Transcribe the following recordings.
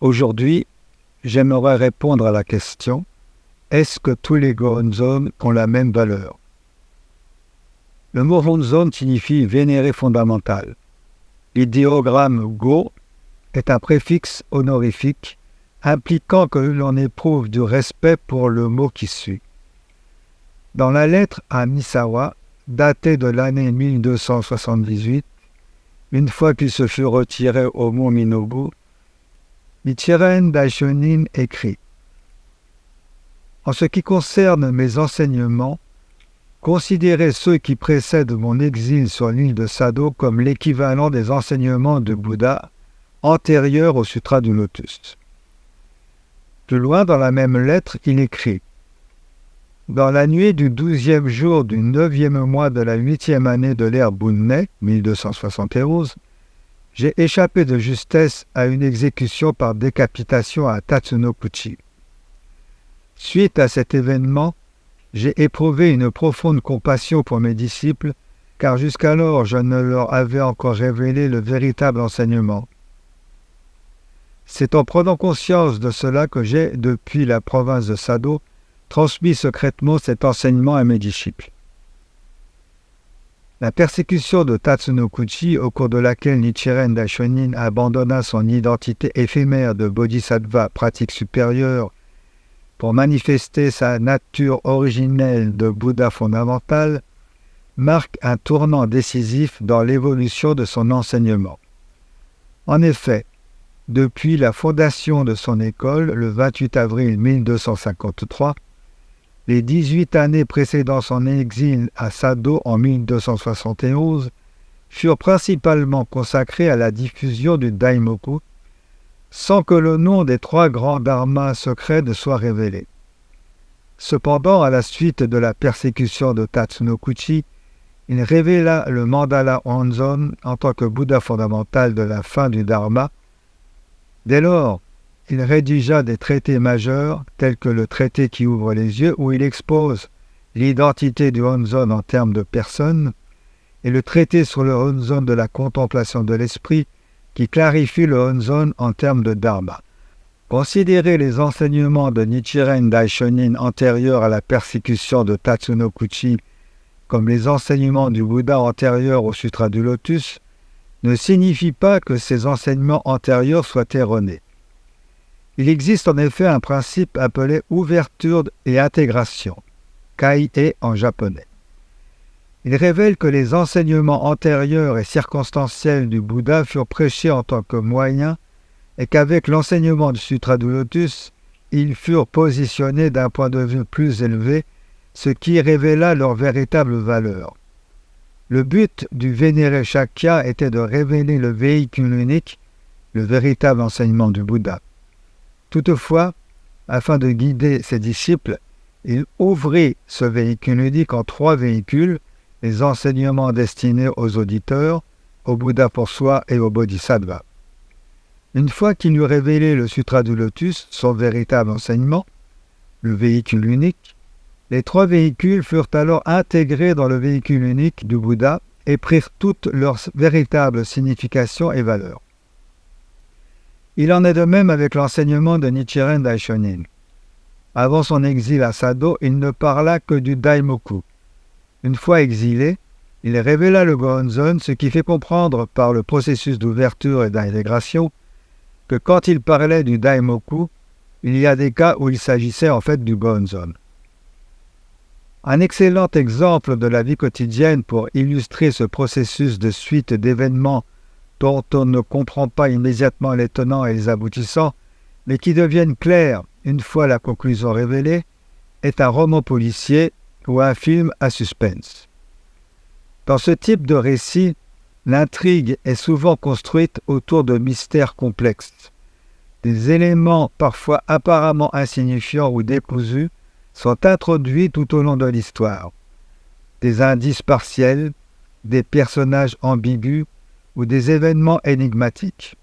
Aujourd'hui, j'aimerais répondre à la question: est-ce que tous les Gohonzon ont la même valeur? Le mot Honzon signifie vénéré fondamental. L'idéogramme Go est un préfixe honorifique impliquant que l'on éprouve du respect pour le mot qui suit. Dans la lettre à Misawa, datée de l'année 1278, une fois qu'il se fut retiré au mont Minobu, Nichiren Daishonin écrit: « En ce qui concerne mes enseignements, considérez ceux qui précèdent mon exil sur l'île de Sado comme l'équivalent des enseignements de Bouddha antérieurs au Sutra du Lotus. » Plus loin dans la même lettre, il écrit: « Dans la nuit du 12e jour du 9e mois de la 8e année de l'ère Bunnei, 1271, j'ai échappé de justesse à une exécution par décapitation à Tatsunokuchi. Suite à cet événement, j'ai éprouvé une profonde compassion pour mes disciples, car jusqu'alors je ne leur avais encore révélé le véritable enseignement. C'est en prenant conscience de cela que j'ai, depuis la province de Sado, transmis secrètement cet enseignement à mes disciples. » La persécution de Tatsunokuchi, au cours de laquelle Nichiren Daishonin abandonna son identité éphémère de bodhisattva pratique supérieure pour manifester sa nature originelle de Bouddha fondamental, marque un tournant décisif dans l'évolution de son enseignement. En effet, depuis la fondation de son école, le 28 avril 1253, les 18 années précédant son exil à Sado en 1271 furent principalement consacrées à la diffusion du Daimoku, sans que le nom des 3 grands dharmas secrets ne soit révélé. Cependant, à la suite de la persécution de Tatsunokuchi, il révéla le mandala Honzon en tant que Bouddha fondamental de la fin du Dharma. Dès lors, il rédigea des traités majeurs, tels que le traité qui ouvre les yeux, où il expose l'identité du Honzon en termes de personne, et le traité sur le Honzon de la contemplation de l'esprit, qui clarifie le Honzon en termes de Dharma. Considérer les enseignements de Nichiren Daishonin antérieurs à la persécution de Tatsunokuchi comme les enseignements du Bouddha antérieurs au Sutra du Lotus ne signifie pas que ces enseignements antérieurs soient erronés. Il existe en effet un principe appelé ouverture et intégration, kai-e en japonais. Il révèle que les enseignements antérieurs et circonstanciels du Bouddha furent prêchés en tant que moyen et qu'avec l'enseignement du Sutra du Lotus, ils furent positionnés d'un point de vue plus élevé, ce qui révéla leur véritable valeur. Le but du vénéré Shakya était de révéler le véhicule unique, le véritable enseignement du Bouddha. Toutefois, afin de guider ses disciples, il ouvrit ce véhicule unique en 3 véhicules, les enseignements destinés aux auditeurs, au Bouddha pour soi et au Bodhisattva. Une fois qu'il eut révélé le Sutra du Lotus, son véritable enseignement, le véhicule unique, les 3 véhicules furent alors intégrés dans le véhicule unique du Bouddha et prirent toute leur véritable signification et valeur. Il en est de même avec l'enseignement de Nichiren Daishonin. Avant son exil à Sado, il ne parla que du Daimoku. Une fois exilé, il révéla le Gohonzon, ce qui fait comprendre par le processus d'ouverture et d'intégration que quand il parlait du Daimoku, il y a des cas où il s'agissait en fait du Gohonzon. Un excellent exemple de la vie quotidienne pour illustrer ce processus de suite d'événements dont on ne comprend pas immédiatement les tenants et les aboutissants, mais qui deviennent clairs une fois la conclusion révélée, est un roman policier ou un film à suspense. Dans ce type de récit, l'intrigue est souvent construite autour de mystères complexes. Des éléments parfois apparemment insignifiants ou décousus sont introduits tout au long de l'histoire. Des indices partiels, des personnages ambigus ou des événements énigmatiques.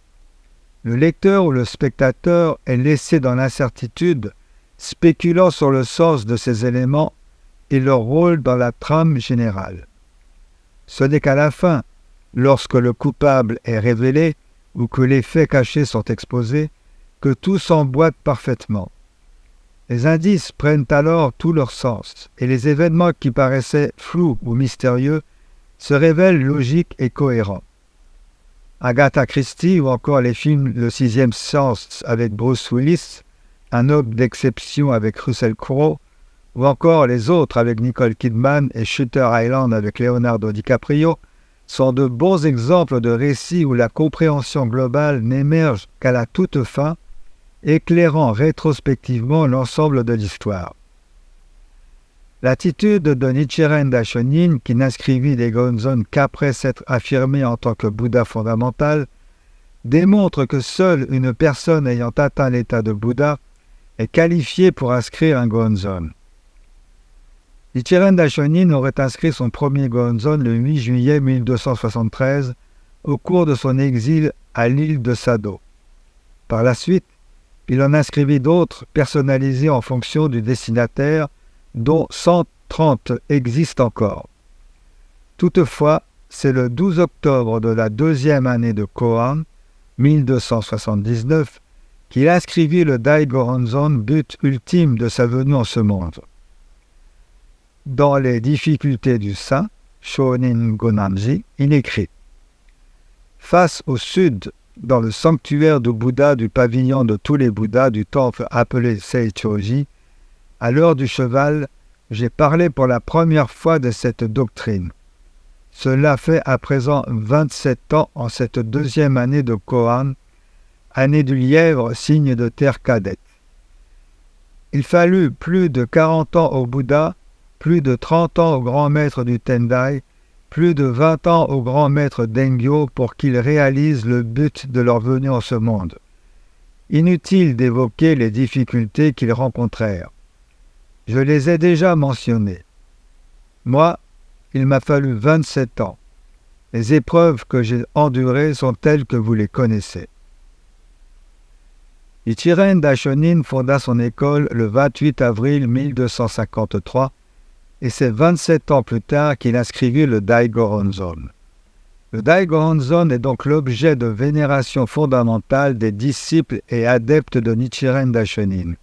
Le lecteur ou le spectateur est laissé dans l'incertitude, spéculant sur le sens de ces éléments et leur rôle dans la trame générale. Ce n'est qu'à la fin, lorsque le coupable est révélé ou que les faits cachés sont exposés, que tout s'emboîte parfaitement. Les indices prennent alors tout leur sens, et les événements qui paraissaient flous ou mystérieux se révèlent logiques et cohérents. Agatha Christie ou encore les films Le Sixième Sens avec Bruce Willis, Un homme d'exception avec Russell Crowe, ou encore les autres avec Nicole Kidman et Shutter Island avec Leonardo DiCaprio, sont de bons exemples de récits où la compréhension globale n'émerge qu'à la toute fin, éclairant rétrospectivement l'ensemble de l'histoire. L'attitude de Nichiren Daishonin, qui n'inscrivit les Gonzon qu'après s'être affirmé en tant que Bouddha fondamental, démontre que seule une personne ayant atteint l'état de Bouddha est qualifiée pour inscrire un Gonzon. Nichiren Daishonin aurait inscrit son premier Gonzon le 8 juillet 1273 au cours de son exil à l'île de Sado. Par la suite, il en inscrivit d'autres personnalisés en fonction du destinataire, dont 130 existent encore. Toutefois, c'est le 12 octobre de la deuxième année de Koan, 1279, qu'il inscrivit le Daigoronzon, but ultime de sa venue en ce monde. Dans les difficultés du saint, Shonin Gonanji, il écrit « Face au sud, dans le sanctuaire du Bouddha du pavillon de tous les Bouddhas du temple appelé Seichoji, à l'heure du cheval, j'ai parlé pour la première fois de cette doctrine. Cela fait à présent 27 ans en cette deuxième année de Koan, année du lièvre, signe de terre cadette. Il fallut plus de 40 ans au Bouddha, plus de 30 ans au grand maître du Tendai, plus de 20 ans au grand maître Dengyo pour qu'ils réalisent le but de leur venue en ce monde. Inutile d'évoquer les difficultés qu'ils rencontrèrent. Je les ai déjà mentionnées. Moi, il m'a fallu 27 ans. Les épreuves que j'ai endurées sont telles que vous les connaissez. Nichiren Daishonin fonda son école le 28 avril 1253 et c'est 27 ans plus tard qu'il inscrivit le Daigoronzon. Le Daigoronzon est donc l'objet de vénération fondamentale des disciples et adeptes de Nichiren Daishonin.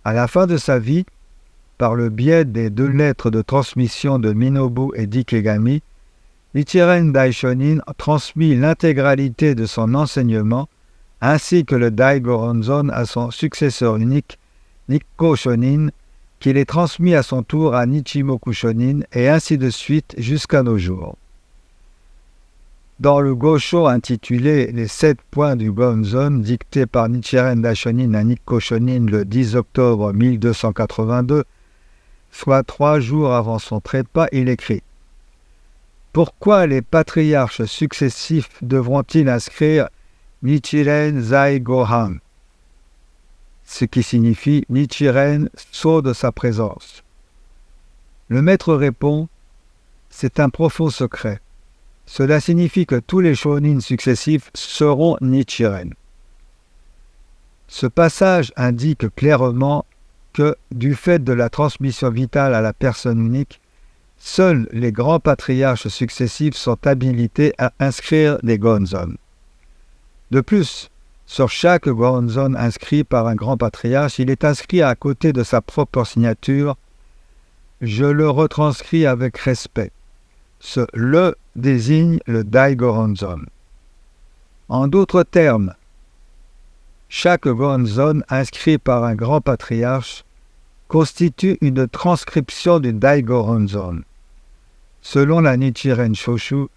À la fin de sa vie, par le biais des 2 lettres de transmission de Minobu et d'Ikegami, Nichiren Daishonin transmit l'intégralité de son enseignement ainsi que le Daigoronzon à son successeur unique, Nikko Shonin, qui les transmis à son tour à Nichimoku Shonin, et ainsi de suite jusqu'à nos jours. Dans le Gosho intitulé « Les 7 points du Gonzon » dicté par Nichiren Daishonin à Nikko Shonin le 10 octobre 1282, soit 3 jours avant son trépas, il écrit « Pourquoi les patriarches successifs devront-ils inscrire Nichiren Zai Gohan ?» ce qui signifie « Nichiren, sceau de sa présence ». Le maître répond « C'est un profond secret. Cela signifie que tous les shōnin successifs seront Nichiren. » Ce passage indique clairement que, du fait de la transmission vitale à la personne unique, seuls les grands patriarches successifs sont habilités à inscrire des Gonzon. De plus, sur chaque Gonzon inscrit par un grand patriarche, il est inscrit à côté de sa propre signature « Je le retranscris avec respect ». Ce « le » désigne le Daigoronzon. En d'autres termes, chaque Gonzon inscrit par un grand patriarche constitue une transcription du Daigoronzon. Selon la Nichiren Shoshu,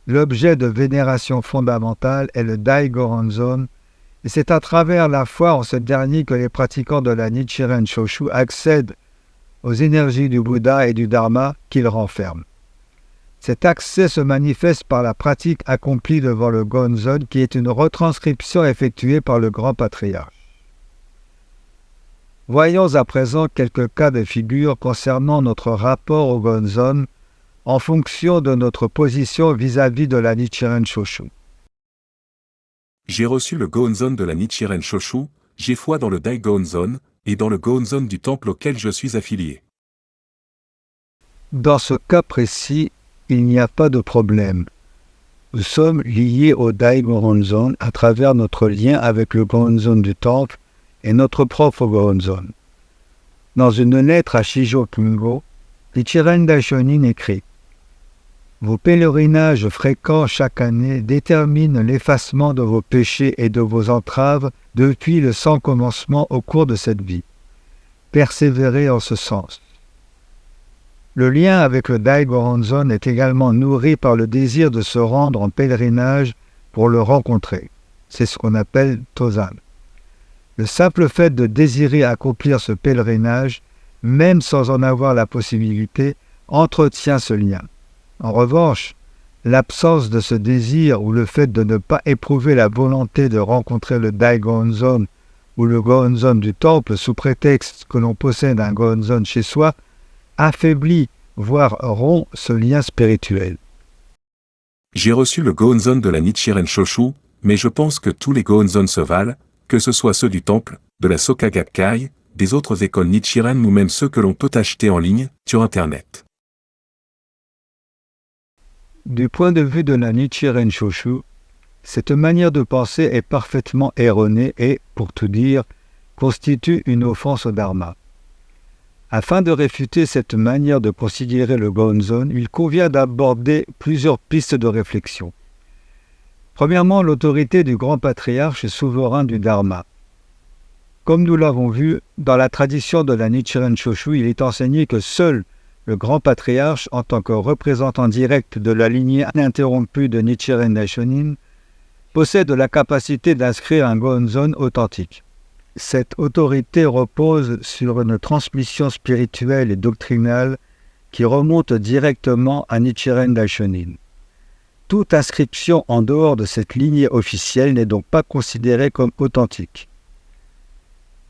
l'objet de vénération fondamentale est le Daigoronzon, et c'est à travers la foi en ce dernier que les pratiquants de la Nichiren Shoshu accèdent aux énergies du Bouddha et du Dharma qu'ils renferment. Cet accès se manifeste par la pratique accomplie devant le Gonzon, qui est une retranscription effectuée par le grand patriarche. Voyons à présent quelques cas de figure concernant notre rapport au Gonzon en fonction de notre position vis-à-vis de la Nichiren Shoshu. J'ai reçu le Gonzon de la Nichiren Shoshu, j'ai foi dans le Daigonzon, et dans le Gonzon du temple auquel je suis affilié. Dans ce cas précis, il n'y a pas de problème. nous sommes liés au Dai Goronzon à travers notre lien avec le Goronzon du temple et notre propre Goronzon. Dans une lettre à Shijo Kungo, Nichiren Daishonin écrit « Vos pèlerinages fréquents chaque année déterminent l'effacement de vos péchés et de vos entraves depuis le sans commencement au cours de cette vie. Persévérez en ce sens. » Le lien avec le Dai Goronzon est également nourri par le désir de se rendre en pèlerinage pour le rencontrer. C'est ce qu'on appelle Tozan. Le simple fait de désirer accomplir ce pèlerinage, même sans en avoir la possibilité, entretient ce lien. En revanche, l'absence de ce désir ou le fait de ne pas éprouver la volonté de rencontrer le Dai Goronzon ou le Goronzon du temple sous prétexte que l'on possède un Goronzon chez soi, affaiblit, voire rompt ce lien spirituel. J'ai reçu le Gohonzon de la Nichiren Shoshu, mais je pense que tous les Gohonzon se valent, que ce soit ceux du temple, de la Soka Gakkai, des autres écoles Nichiren ou même ceux que l'on peut acheter en ligne, sur Internet. Du point de vue de la Nichiren Shoshu, cette manière de penser est parfaitement erronée et, pour tout dire, constitue une offense au Dharma. Afin de réfuter cette manière de considérer le Gohonzon, il convient d'aborder plusieurs pistes de réflexion. Premièrement, l'autorité du grand patriarche souverain du Dharma. Comme nous l'avons vu, dans la tradition de la Nichiren Shoshu, il est enseigné que seul le grand patriarche, en tant que représentant direct de la lignée ininterrompue de Nichiren Daishonin, possède la capacité d'inscrire un Gohonzon authentique. Cette autorité repose sur une transmission spirituelle et doctrinale qui remonte directement à Nichiren Daishonin. Toute inscription en dehors de cette lignée officielle n'est donc pas considérée comme authentique.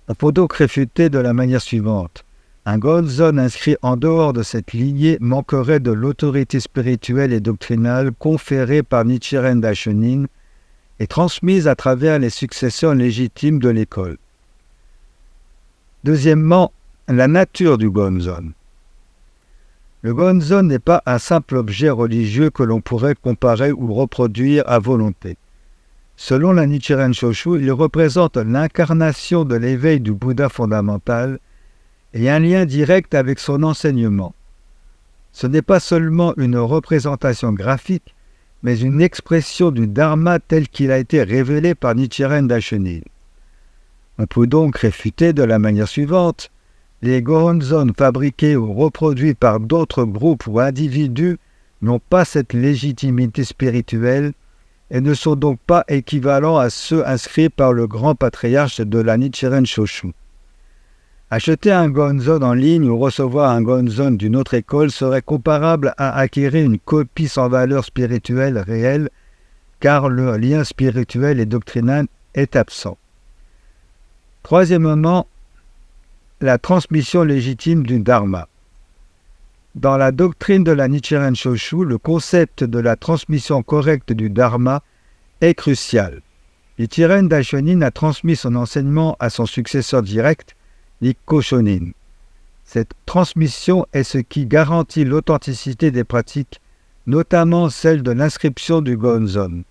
On peut donc réfuter de la manière suivante. Un Gohonzon inscrit en dehors de cette lignée manquerait de l'autorité spirituelle et doctrinale conférée par Nichiren Daishonin et transmise à travers les successeurs légitimes de l'école. Deuxièmement, la nature du Gohonzon. Le Gohonzon n'est pas un simple objet religieux que l'on pourrait comparer ou reproduire à volonté. Selon la Nichiren Shoshu, il représente l'incarnation de l'éveil du Bouddha fondamental et un lien direct avec son enseignement. Ce n'est pas seulement une représentation graphique, mais une expression du Dharma tel qu'il a été révélé par Nichiren Daishonin. On peut donc réfuter de la manière suivante. Les Gohonzon fabriqués ou reproduits par d'autres groupes ou individus n'ont pas cette légitimité spirituelle et ne sont donc pas équivalents à ceux inscrits par le grand patriarche de la Nichiren Shoshu. Acheter un Gohonzon en ligne ou recevoir un Gohonzon d'une autre école serait comparable à acquérir une copie sans valeur spirituelle réelle, car le lien spirituel et doctrinal est absent. Troisièmement, la transmission légitime du Dharma. Dans la doctrine de la Nichiren Shoshu, le concept de la transmission correcte du Dharma est crucial. Nichiren Daishonin a transmis son enseignement à son successeur direct, Nikko Shonin. Cette transmission est ce qui garantit l'authenticité des pratiques, notamment celle de l'inscription du Gohonzon.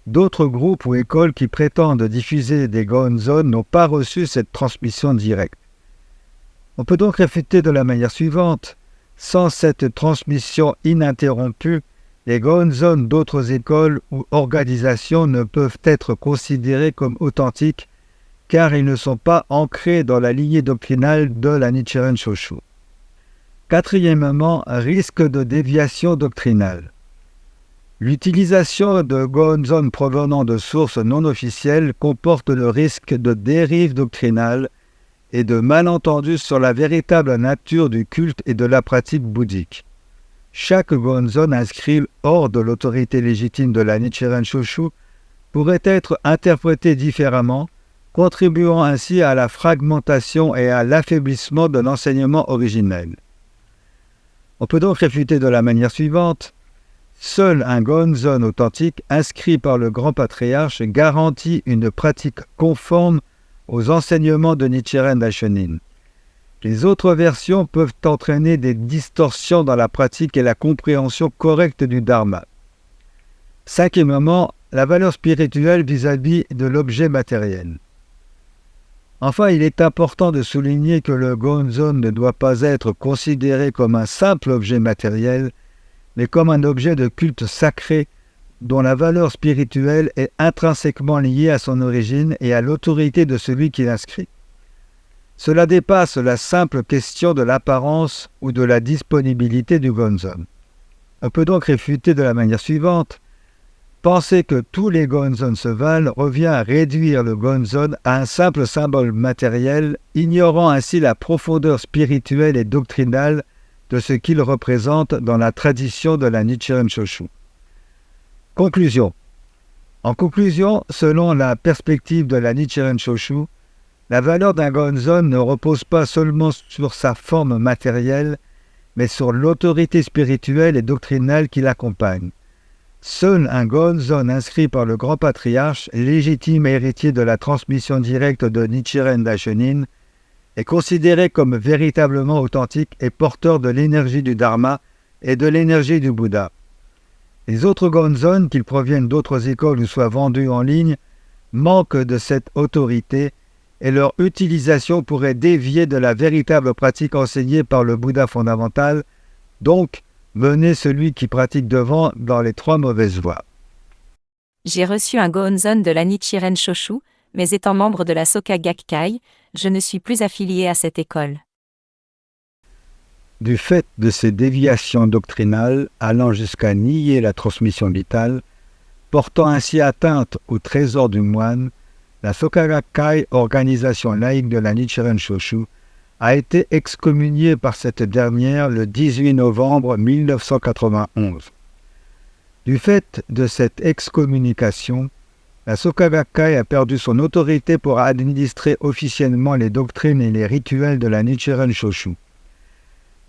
D'autres groupes ou écoles qui prétendent diffuser des Gohonzon n'ont pas reçu cette transmission directe. On peut donc réfuter de la manière suivante. Sans cette transmission ininterrompue, les Gohonzon d'autres écoles ou organisations ne peuvent être considérés comme authentiques car ils ne sont pas ancrés dans la lignée doctrinale de la Nichiren Shoshu. Quatrièmement, risque de déviation doctrinale. L'utilisation de Gohonzon provenant de sources non officielles comporte le risque de dérive doctrinale et de malentendus sur la véritable nature du culte et de la pratique bouddhique. Chaque Gohonzon inscrit hors de l'autorité légitime de la Nichiren Shoshu pourrait être interprété différemment, contribuant ainsi à la fragmentation et à l'affaiblissement de l'enseignement originel. On peut donc réfuter de la manière suivante. Seul un Gohonzon authentique inscrit par le grand patriarche garantit une pratique conforme aux enseignements de Nichiren Daishonin. Les autres versions peuvent entraîner des distorsions dans la pratique et la compréhension correcte du Dharma. Cinquièmement, la valeur spirituelle vis-à-vis de l'objet matériel. Enfin, il est important de souligner que le Gonzon ne doit pas être considéré comme un simple objet matériel, mais comme un objet de culte sacré dont la valeur spirituelle est intrinsèquement liée à son origine et à l'autorité de celui qui l'inscrit. Cela dépasse la simple question de l'apparence ou de la disponibilité du Gonzon. On peut donc réfuter de la manière suivante. Penser que tous les Gonzon se valent revient à réduire le Gonzon à un simple symbole matériel, ignorant ainsi la profondeur spirituelle et doctrinale de ce qu'il représente dans la tradition de la Nichiren Shoshu. Conclusion. En conclusion, selon la perspective de la Nichiren Shoshu, la valeur d'un Gonzon ne repose pas seulement sur sa forme matérielle, mais sur l'autorité spirituelle et doctrinale qui l'accompagne. Seul un Gonzon inscrit par le grand patriarche, légitime héritier de la transmission directe de Nichiren Daishonin, est considéré comme véritablement authentique et porteur de l'énergie du Dharma et de l'énergie du Bouddha. Les autres Gonzon, qu'ils proviennent d'autres écoles ou soient vendus en ligne, manquent de cette autorité et leur utilisation pourrait dévier de la véritable pratique enseignée par le Bouddha fondamental, donc mener celui qui pratique devant dans les 3 mauvaises voies. J'ai reçu un Gonzon de la Nichiren Shoshu, mais étant membre de la Soka Gakkai, je ne suis plus affilié à cette école. Du fait de ces déviations doctrinales allant jusqu'à nier la transmission vitale, portant ainsi atteinte au trésor du moine, la Soka Gakkai, organisation laïque de la Nichiren Shoshu, a été excommuniée par cette dernière le 18 novembre 1991. Du fait de cette excommunication, la Soka Gakkai a perdu son autorité pour administrer officiellement les doctrines et les rituels de la Nichiren Shoshu.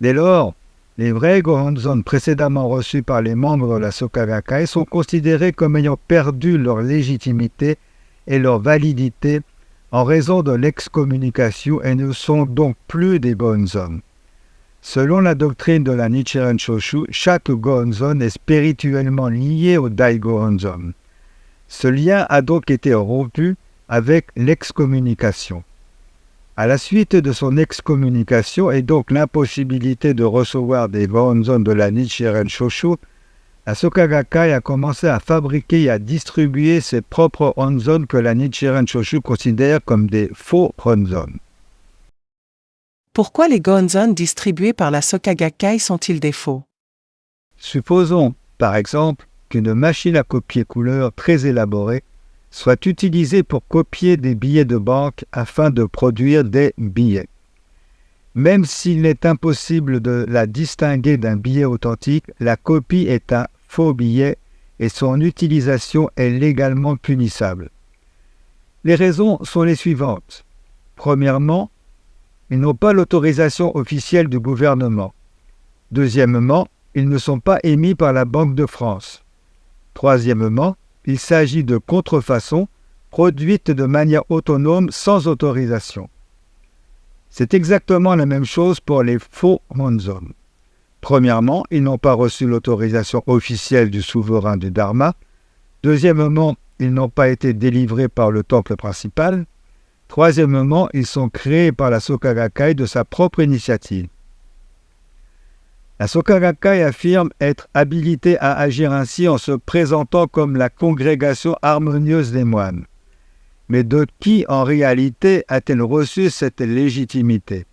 Dès lors, les vrais Gonzon précédemment reçus par les membres de la Soka Gakkai sont considérés comme ayant perdu leur légitimité et leur validité en raison de l'excommunication et ne sont donc plus des Gonzon. Selon la doctrine de la Nichiren Shoshu, chaque Gonzon est spirituellement lié au Daigo-Honzon. Ce lien a donc été rompu avec l'excommunication. À la suite de son excommunication et donc l'impossibilité de recevoir des Gonzon de la Nichiren Shoshu, la Soka Gakkai a commencé à fabriquer et à distribuer ses propres Honzon que la Nichiren Shoshu considère comme des faux Honzon. Pourquoi les Gonzon distribués par la Soka Gakkai sont-ils des faux? Supposons, par exemple, qu'une machine à copier couleur très élaborée soit utilisée pour copier des billets de banque afin de produire des billets. Même s'il est impossible de la distinguer d'un billet authentique, la copie est un faux billet et son utilisation est légalement punissable. Les raisons sont les suivantes. Premièrement, ils n'ont pas l'autorisation officielle du gouvernement. Deuxièmement, ils ne sont pas émis par la Banque de France. Troisièmement, il s'agit de contrefaçons produites de manière autonome sans autorisation. C'est exactement la même chose pour les faux Honzon. Premièrement, ils n'ont pas reçu l'autorisation officielle du souverain du Dharma. Deuxièmement, ils n'ont pas été délivrés par le temple principal. Troisièmement, ils sont créés par la Soka Gakkai de sa propre initiative. La Soka Gakkai affirme être habilitée à agir ainsi en se présentant comme la congrégation harmonieuse des moines. Mais de qui en réalité a-t-elle reçu cette légitimité?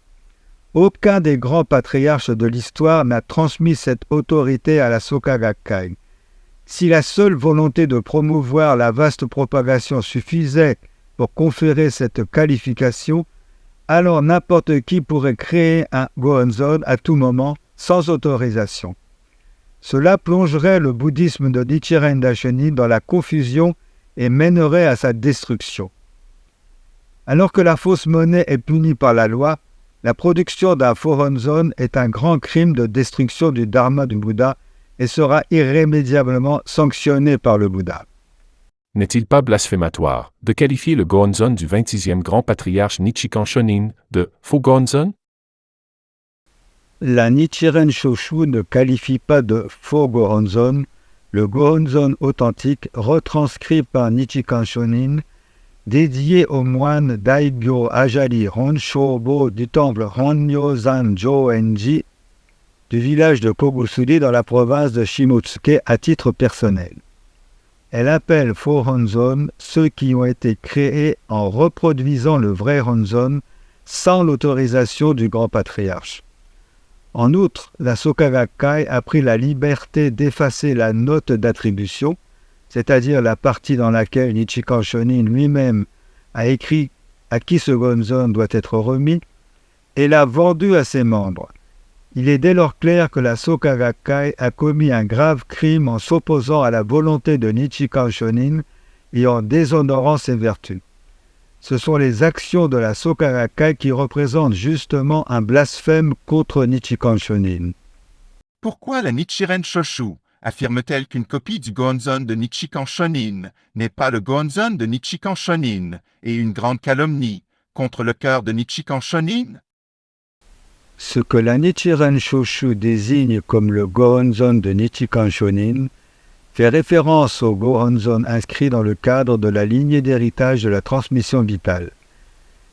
Aucun des grands patriarches de l'histoire n'a transmis cette autorité à la Soka Gakkai. Si la seule volonté de promouvoir la vaste propagation suffisait pour conférer cette qualification, alors n'importe qui pourrait créer un Gohonzon à tout moment, sans autorisation. Cela plongerait le bouddhisme de Nichiren Daishonin dans la confusion et mènerait à sa destruction. Alors que la fausse monnaie est punie par la loi, la production d'un faux Honzon est un grand crime de destruction du Dharma du Bouddha et sera irrémédiablement sanctionné par le Bouddha. N'est-il pas blasphématoire de qualifier le Gohonzon du 26e grand patriarche Nichikan Shonin de faux Gohonzon? La Nichiren Shoshu ne qualifie pas de faux Gohonzon le Gohonzon authentique retranscrit par Nichikan Shonin, dédié au moine Daigyo Ajari Honshobo du temple Honyōzan Jōenji du village de Kogusuri dans la province de Shimotsuke à titre personnel. Elle appelle faux Honzon ceux qui ont été créés en reproduisant le vrai Honzon sans l'autorisation du grand patriarche. En outre, la Soka Gakkai a pris la liberté d'effacer la note d'attribution, c'est-à-dire la partie dans laquelle Nichikan Shonin lui-même a écrit à qui ce Gohonzon doit être remis, et l'a vendu à ses membres. Il est dès lors clair que la Soka Gakkai a commis un grave crime en s'opposant à la volonté de Nichikan Shonin et en déshonorant ses vertus. Ce sont les actions de la Soka Gakkai qui représentent justement un blasphème contre Nichikan Shonin. Pourquoi la Nichiren Shoshu affirme-t-elle qu'une copie du Gohonzon de Nichikan Shonin n'est pas le Gohonzon de Nichikan Shonin et une grande calomnie contre le cœur de Nichikan Shonin? Ce que la Nichiren Shoshu désigne comme le Gohonzon de Nichikan Shonin fait référence au Gohonzon inscrit dans le cadre de la lignée d'héritage de la transmission vitale.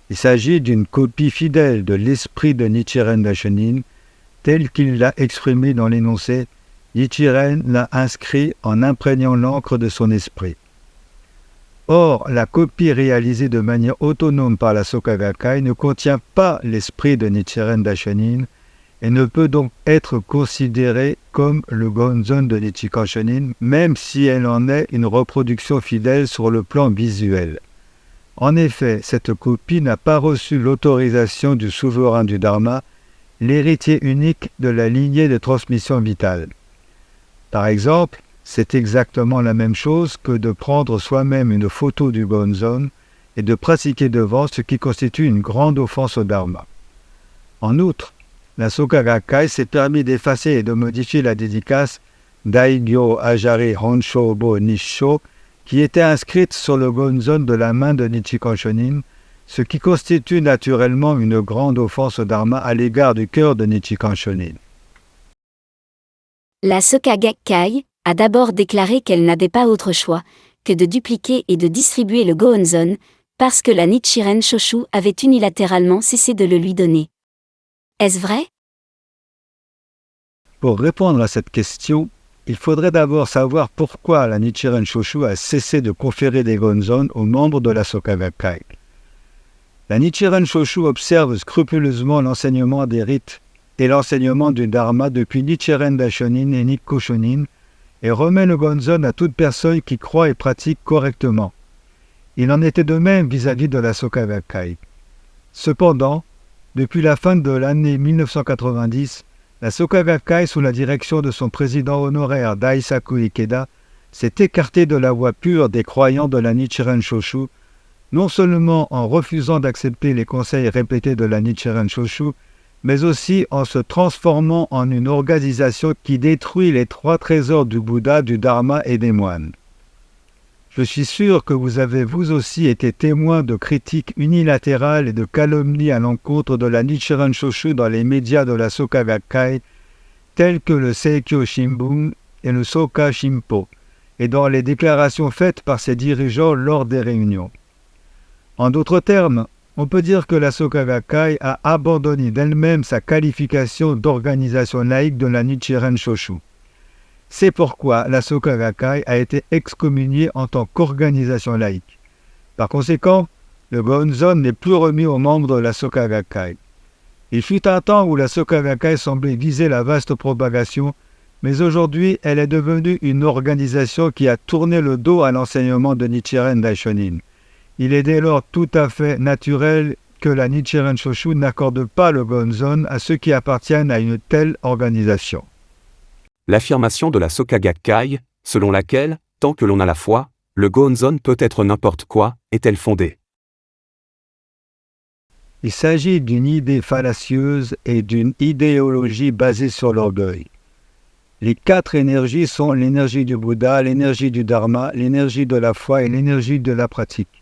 Il s'agit d'une copie fidèle de l'esprit de Nichiren Daishonin, tel qu'il l'a exprimé dans l'énoncé « Nichiren l'a inscrit en imprégnant l'encre de son esprit ». Or, la copie réalisée de manière autonome par la Soka Gakkai ne contient pas l'esprit de Nichiren Daishonin et ne peut donc être considérée comme le Gohonzon de Nichikan Shonin, même si elle en est une reproduction fidèle sur le plan visuel. En effet, cette copie n'a pas reçu l'autorisation du souverain du Dharma, l'héritier unique de la lignée de transmission vitale. Par exemple, c'est exactement la même chose que de prendre soi-même une photo du Gohonzon et de pratiquer devant, ce qui constitue une grande offense au Dharma. En outre, la Soka Gakkai s'est permis d'effacer et de modifier la dédicace Daigyo Ajari Honshobo Nissho qui était inscrite sur le Gohonzon de la main de Nichikan Shonin, ce qui constitue naturellement une grande offense au Dharma à l'égard du cœur de Nichikan Shonin. La Soka Gakkai a d'abord déclaré qu'elle n'avait pas autre choix que de dupliquer et de distribuer le Gohonzon, parce que la Nichiren Shoshu avait unilatéralement cessé de le lui donner. Est-ce vrai? Pour répondre à cette question, il faudrait d'abord savoir pourquoi la Nichiren Shoshu a cessé de conférer des Gohonzon aux membres de la Soka Gakkai. La Nichiren Shoshu observe scrupuleusement l'enseignement des rites et l'enseignement du Dharma depuis Nichiren Daishonin et Nikko Shonin, et remet le Gohonzon à toute personne qui croit et pratique correctement. Il en était de même vis-à-vis de la Soka Gakkai. Cependant, depuis la fin de l'année 1990, la Soka Gakkai, sous la direction de son président honoraire Daisaku Ikeda, s'est écartée de la voie pure des croyants de la Nichiren Shoshu, non seulement en refusant d'accepter les conseils répétés de la Nichiren Shoshu, mais aussi en se transformant en une organisation qui détruit les trois trésors du Bouddha, du Dharma et des moines. Je suis sûr que vous avez vous aussi été témoin de critiques unilatérales et de calomnies à l'encontre de la Nichiren Shoshu dans les médias de la Soka Gakkai, tels que le Seikyo Shimbun et le Soka Shimpo, et dans les déclarations faites par ses dirigeants lors des réunions. En d'autres termes, on peut dire que la Soka Gakkai a abandonné d'elle-même sa qualification d'organisation laïque de la Nichiren Shoshu. C'est pourquoi la Soka Gakkai a été excommuniée en tant qu'organisation laïque. Par conséquent, le Gohonzon n'est plus remis aux membres de la Soka Gakkai. Il fut un temps où la Soka Gakkai semblait viser la vaste propagation, mais aujourd'hui elle est devenue une organisation qui a tourné le dos à l'enseignement de Nichiren Daishonin. Il est dès lors tout à fait naturel que la Nichiren Shoshu n'accorde pas le Gohonzon à ceux qui appartiennent à une telle organisation. L'affirmation de la Soka Gakkai, selon laquelle, tant que l'on a la foi, le Gohonzon peut être n'importe quoi, est-elle fondée? Il s'agit d'une idée fallacieuse et d'une idéologie basée sur l'orgueil. Les quatre énergies sont l'énergie du Bouddha, l'énergie du Dharma, l'énergie de la foi et l'énergie de la pratique.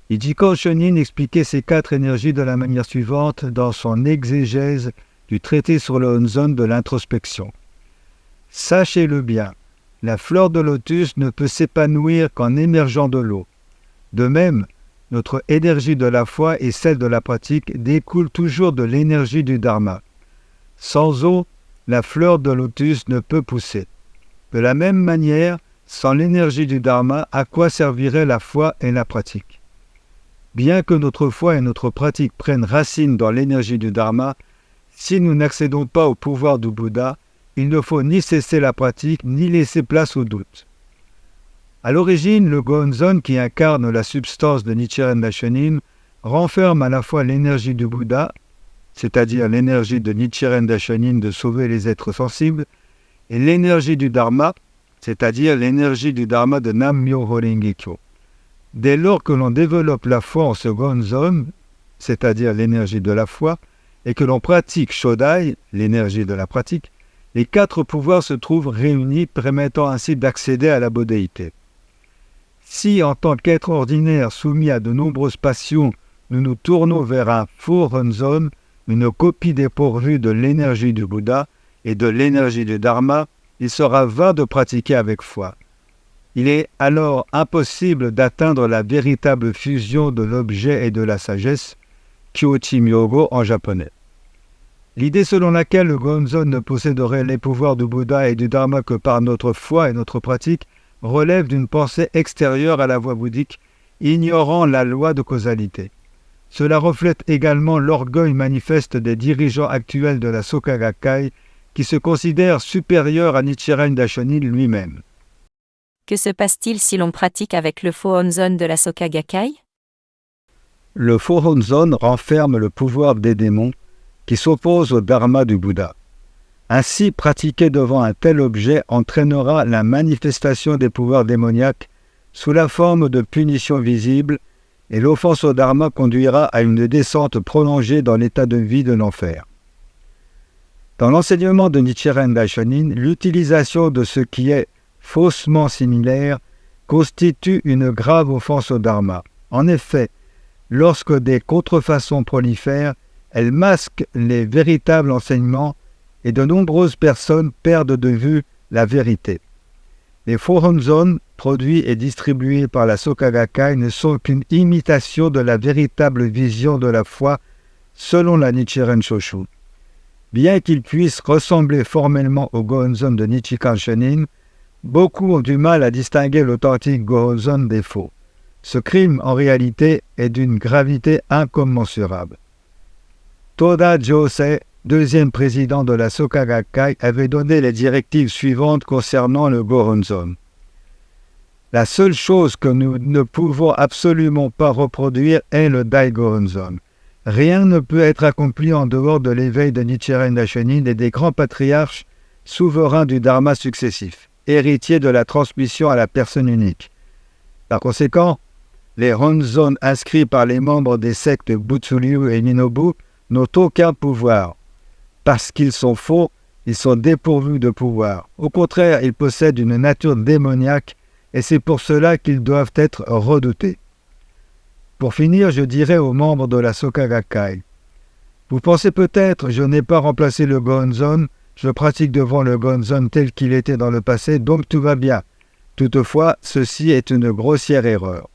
Nichikan Shonin expliquait ces quatre énergies de la manière suivante dans son exégèse du traité sur le Honzon de l'introspection. Sachez-le bien, La fleur de lotus ne peut s'épanouir qu'en émergeant de l'eau. De même, notre énergie de la foi et celle de la pratique découlent toujours de l'énergie du Dharma. Sans eau, la fleur de lotus ne peut pousser. De la même manière, sans l'énergie du Dharma, à quoi servirait la foi et la pratique? Bien que notre foi et notre pratique prennent racine dans l'énergie du Dharma, si nous n'accédons pas au pouvoir du Bouddha, il ne faut ni cesser la pratique, ni laisser place au doute. À l'origine, le Gohonzon, qui incarne la substance de Nichiren Daishonin, renferme à la fois l'énergie du Bouddha, c'est-à-dire l'énergie de Nichiren Daishonin de sauver les êtres sensibles, et l'énergie du Dharma, c'est-à-dire l'énergie du Dharma de Nam-myoho Renge-kyo. Dès lors que l'on développe la foi en ce Gohonzon, c'est-à-dire l'énergie de la foi, et que l'on pratique Shodai, l'énergie de la pratique, les 4 pouvoirs se trouvent réunis, permettant ainsi d'accéder à la bodhéité. Si, en tant qu'être ordinaire soumis à de nombreuses passions, nous nous tournons vers un faux Honzon, une copie dépourvue de l'énergie du Bouddha et de l'énergie du Dharma, il sera vain de pratiquer avec foi. Il est alors impossible d'atteindre la véritable fusion de l'objet et de la sagesse, Kyochi Myogo en japonais. L'idée selon laquelle le Gohonzon ne posséderait les pouvoirs du Bouddha et du Dharma que par notre foi et notre pratique relève d'une pensée extérieure à la voie bouddhique, ignorant la loi de causalité. Cela reflète également l'orgueil manifeste des dirigeants actuels de la Soka Gakkai qui se considèrent supérieurs à Nichiren Daishonin lui-même. Que se passe-t-il si l'on pratique avec le faux Honzon de la Soka Gakkai? Le faux Honzon renferme le pouvoir des démons qui s'opposent au Dharma du Bouddha. Ainsi, pratiquer devant un tel objet entraînera la manifestation des pouvoirs démoniaques sous la forme de punitions visibles et l'offense au Dharma conduira à une descente prolongée dans l'état de vie de l'enfer. Dans l'enseignement de Nichiren Daishonin, l'utilisation de ce qui est faussement similaire constitue une grave offense au Dharma. En effet, lorsque des contrefaçons prolifèrent, elles masquent les véritables enseignements et de nombreuses personnes perdent de vue la vérité. Les faux Honzon, produits et distribués par la Soka Gakkai, ne sont qu'une imitation de la véritable vision de la foi selon la Nichiren Shoshu. Bien qu'ils puissent ressembler formellement au Gohonzon de Nichikan Shonin, beaucoup ont du mal à distinguer l'authentique Gohonzon des faux. Ce crime, en réalité, est d'une gravité incommensurable. Toda Josei, deuxième président de la Soka Gakkai, avait donné les directives suivantes concernant le Gohonzon. La seule chose que nous ne pouvons absolument pas reproduire est le Dai Gohonzon. Rien ne peut être accompli en dehors de l'éveil de Nichiren Daishonin et des grands patriarches souverains du Dharma successif, héritiers de la transmission à la personne unique. Par conséquent, les Honzon inscrits par les membres des sectes Butsuryu et Ninobu n'ont aucun pouvoir. Parce qu'ils sont faux, ils sont dépourvus de pouvoir. Au contraire, ils possèdent une nature démoniaque et c'est pour cela qu'ils doivent être redoutés. Pour finir, je dirais aux membres de la Soka Gakkai, vous pensez peut-être, je n'ai pas remplacé le Gohonzon, je pratique devant le Gohonzon tel qu'il était dans le passé, donc tout va bien. Toutefois, ceci est une grossière erreur.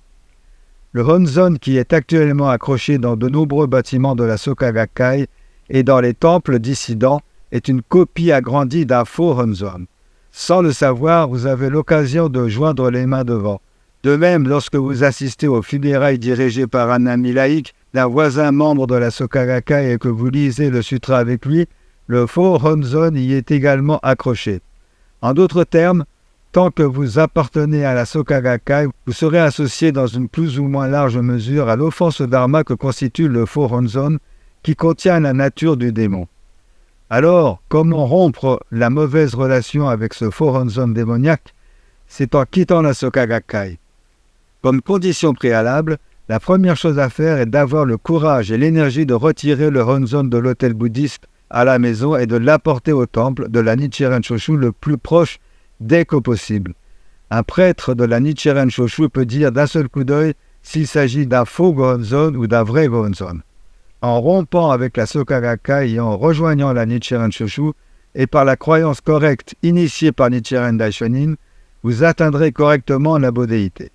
Le Honzon qui est actuellement accroché dans de nombreux bâtiments de la Soka Gakkai et dans les temples dissidents est une copie agrandie d'un faux Honzon. Sans le savoir, vous avez l'occasion de joindre les mains devant. De même, lorsque vous assistez aux funérailles dirigées par un ami laïque, d'un voisin membre de la Soka Gakkai et que vous lisez le sutra avec lui, le faux Honzon y est également accroché. En d'autres termes, tant que vous appartenez à la Soka Gakkai, vous serez associé dans une plus ou moins large mesure à l'offense au Dharma que constitue le faux Honzon, qui contient la nature du démon. Alors, comment rompre la mauvaise relation avec ce faux Honzon démoniaque? C'est en quittant la Soka Gakkai. Comme condition préalable, la première chose à faire est d'avoir le courage et l'énergie de retirer le Honzon de l'hôtel bouddhiste à la maison et de l'apporter au temple de la Nichiren Shoshu le plus proche dès que possible. Un prêtre de la Nichiren Shoshu peut dire d'un seul coup d'œil s'il s'agit d'un faux Gohonzon ou d'un vrai Gohonzon. En rompant avec la Soka Gakkai et en rejoignant la Nichiren Shoshu, et par la croyance correcte initiée par Nichiren Daishonin, vous atteindrez correctement la bodhéité.